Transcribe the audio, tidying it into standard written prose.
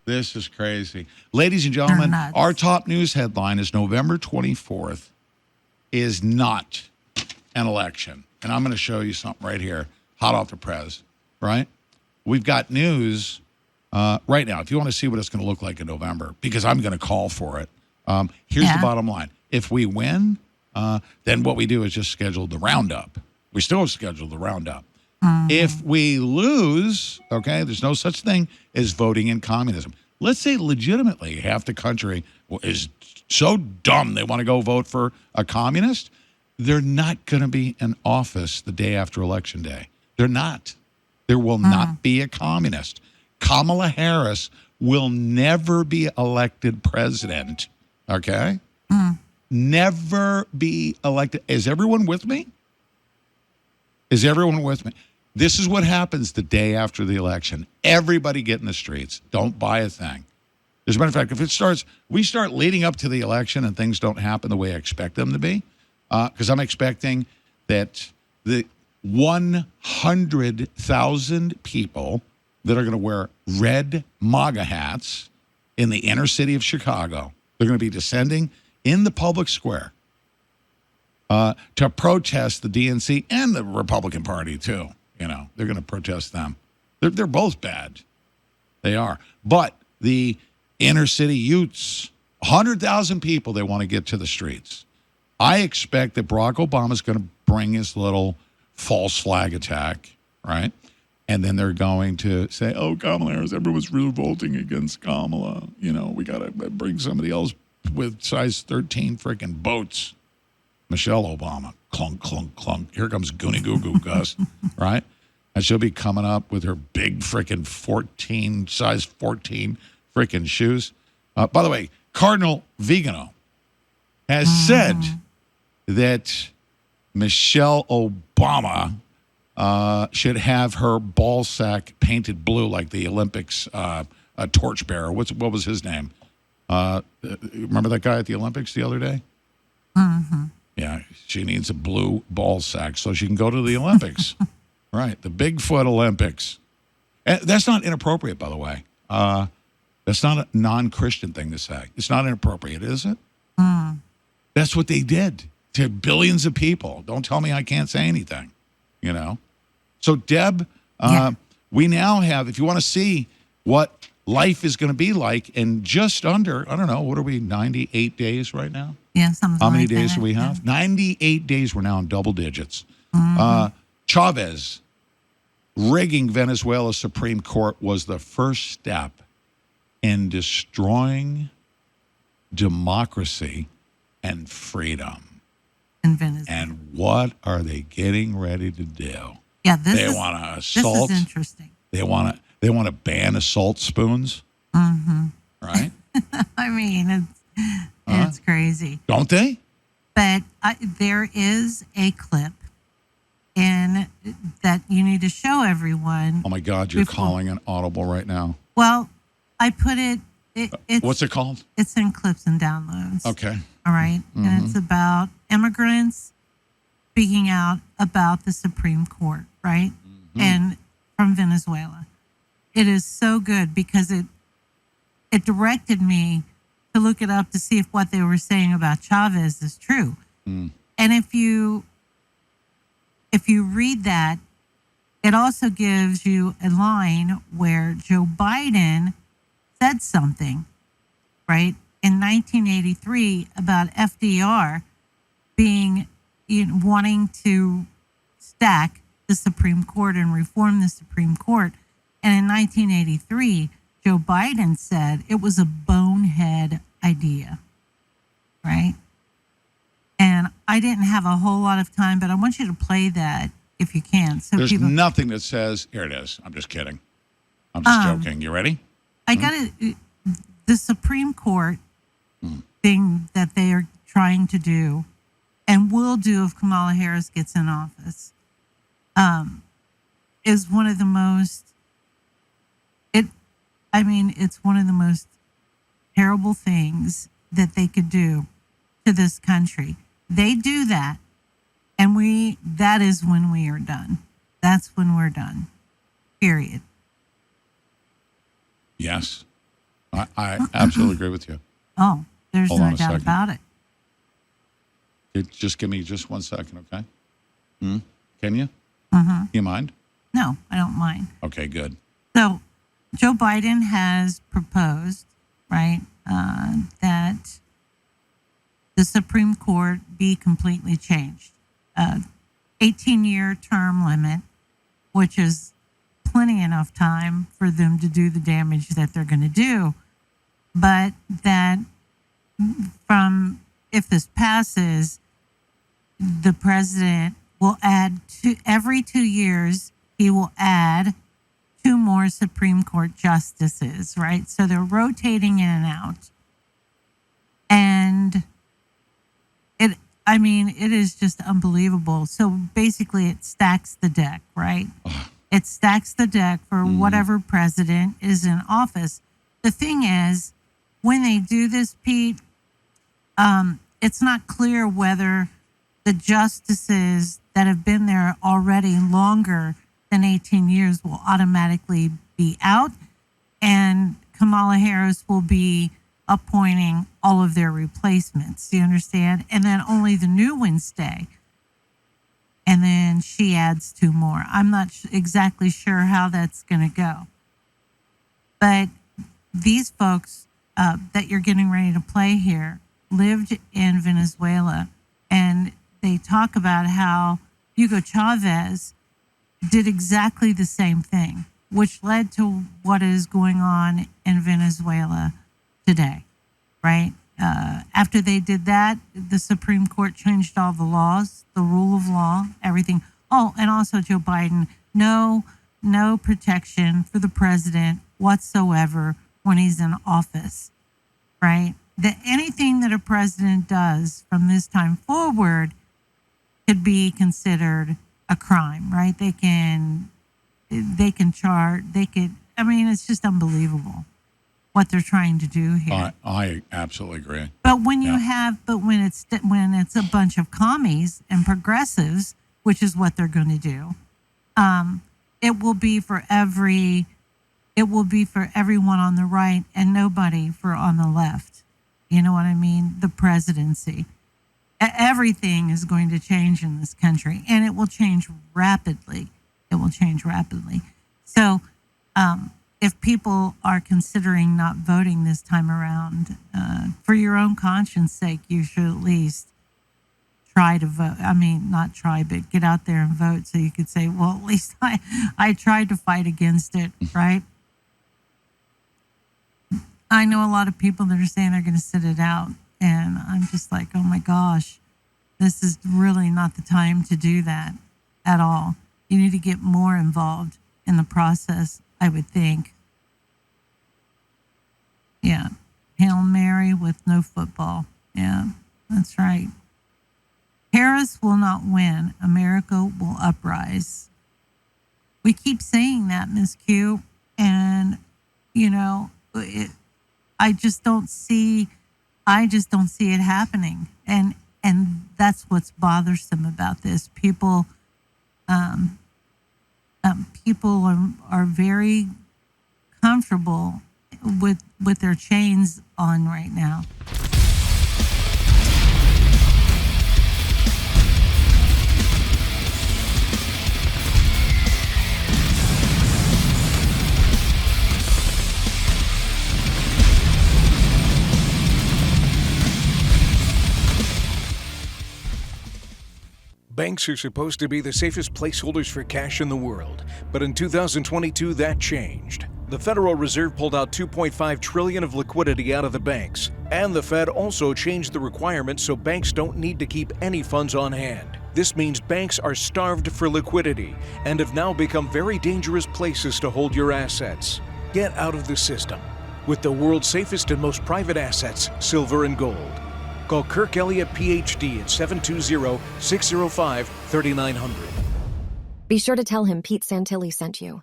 This is crazy. Ladies and gentlemen, nuts. our top news headline is November 24th is not an election. And I'm going to show you something right here, hot off the press, right? We've got news right now. If you want to see what it's going to look like in November, because I'm going to call for it, here's the bottom line. If we win, then what we do is just schedule the roundup. We still schedule the roundup. If we lose, okay, there's no such thing as voting in communism. Let's say legitimately half the country is so dumb they want to go vote for a communist. They're not going to be in office the day after Election Day. They're not. There will not be a communist. Kamala Harris will never be elected president, okay? Never be elected. Is everyone with me? Is everyone with me? This is what happens the day after the election. Everybody get in the streets. Don't buy a thing. As a matter of fact, if we start leading up to the election and things don't happen the way I expect them to be, because I'm expecting that the 100,000 people that are going to wear red MAGA hats in the inner city of Chicago, they're going to be descending in the public square to protest the DNC and the Republican Party, too. You know, they're going to protest them. They're both bad. They are. But the inner city Utes, 100,000 people, they want to get to the streets. I expect that Barack Obama is going to bring his little false flag attack, right? And then they're going to say, oh, Kamala Harris, everyone's revolting against Kamala. You know, we got to bring somebody else with size 13 freaking boats. Michelle Obama, clunk, clunk, clunk. Here comes Goonie Goo Goo Gus, right? And she'll be coming up with her big freaking size 14 freaking shoes. By the way, Cardinal Vigano has said that Michelle Obama should have her ball sack painted blue like the Olympics torchbearer. What was his name? Remember that guy at the Olympics the other day? Mm-hmm. Yeah, she needs a blue ball sack so she can go to the Olympics. Right, the Bigfoot Olympics. And that's not inappropriate, by the way. That's not a non-Christian thing to say. It's not inappropriate, is it? That's what they did to billions of people. Don't tell me I can't say anything, you know? So, Deb, we now have, if you want to see what life is going to be like in just under, I don't know, what are we, 98 days right now? Yeah, something How many like days that. do we have? 98 days. We're now in double digits. Chavez rigging Venezuela's Supreme Court was the first step in destroying democracy and freedom. In Venezuela. And what are they getting ready to do? Yeah, they want to assault. This is interesting. They want to ban assault spoons. Right? I mean, it's crazy. Don't they? But there is a clip in that you need to show everyone. Oh my God, you're calling an audible right now. Well, I put it's what's it called? It's in clips and downloads. Okay. All right. And it's about immigrants speaking out about the Supreme Court, right? And from Venezuela. It is so good because it directed me to look it up to see if what they were saying about Chavez is true. And if you read that, it also gives you a line where Joe Biden said something, right, in 1983 about FDR wanting to stack the Supreme Court and reform the Supreme Court. And in 1983, Joe Biden said it was a bonehead idea, right? And I didn't have a whole lot of time, but I want you to play that if you can. So there's nothing that says, here it is. I'm just kidding. I'm just joking. You ready? I got it. The Supreme Court thing that they are trying to do and will do if Kamala Harris gets in office is one of the most, it's one of the most terrible things that they could do to this country. They do that, and that is when we are done. That's when we're done. Period. Yes. I absolutely agree with you. Oh, there's Hold no on a doubt second. about it. Just give me just 1 second, okay? Can you? Mm-hmm. You mind? No, I don't mind. Okay, good. So Joe Biden has proposed, right, that the Supreme Court be completely changed. 18-year term limit, which is plenty enough time for them to do the damage that they're going to do. But that if this passes, the president will add every 2 years, he will add 2 more Supreme Court justices, right? So they're rotating in and out. And it is just unbelievable. So basically it stacks the deck, right? It stacks the deck for whatever president is in office. The thing is, when they do this, Pete, it's not clear whether the justices that have been there already longer than 18 years will automatically be out, and Kamala Harris will be appointing all of their replacements. Do you understand? And then only the new ones stay. And then she adds 2 more. I'm not exactly sure how that's going to go. But these folks that you're getting ready to play here lived in Venezuela, and they talk about how Hugo Chavez did exactly the same thing, which led to what is going on in Venezuela today, right? After they did that, the Supreme Court changed all the laws, the rule of law, everything. Oh, and also Joe Biden, no protection for the president whatsoever when he's in office, right? That anything that a president does from this time forward could be considered a crime, right? They can charge, it's just unbelievable what they're trying to do here. I absolutely agree. But when when it's a bunch of commies and progressives, which is what they're going to do, it will be for everyone on the right and nobody for on the left. You know what I mean? The presidency. Everything is going to change in this country, and it will change rapidly. So, if people are considering not voting this time around, for your own conscience sake, you should at least try to vote. Not try, but get out there and vote so you could say, well, at least I tried to fight against it, right? I know a lot of people that are saying they're going to sit it out, and I'm just like, oh my gosh, this is really not the time to do that at all. You need to get more involved in the process, I would think. Yeah. Hail Mary with no football. Yeah, that's right. Harris will not win. America will uprise. We keep saying that, Miss Q, and, I just don't see it happening. And that's what's bothersome about this. People are very comfortable with their chains on right now. Banks are supposed to be the safest placeholders for cash in the world, but in 2022 that changed. The Federal Reserve pulled out $2.5 trillion of liquidity out of the banks, and the Fed also changed the requirements so banks don't need to keep any funds on hand. This means banks are starved for liquidity and have now become very dangerous places to hold your assets. Get out of the system with the world's safest and most private assets, silver and gold. Call Kirk Elliott, PhD at 720-605-3900. Be sure to tell him Pete Santilli sent you.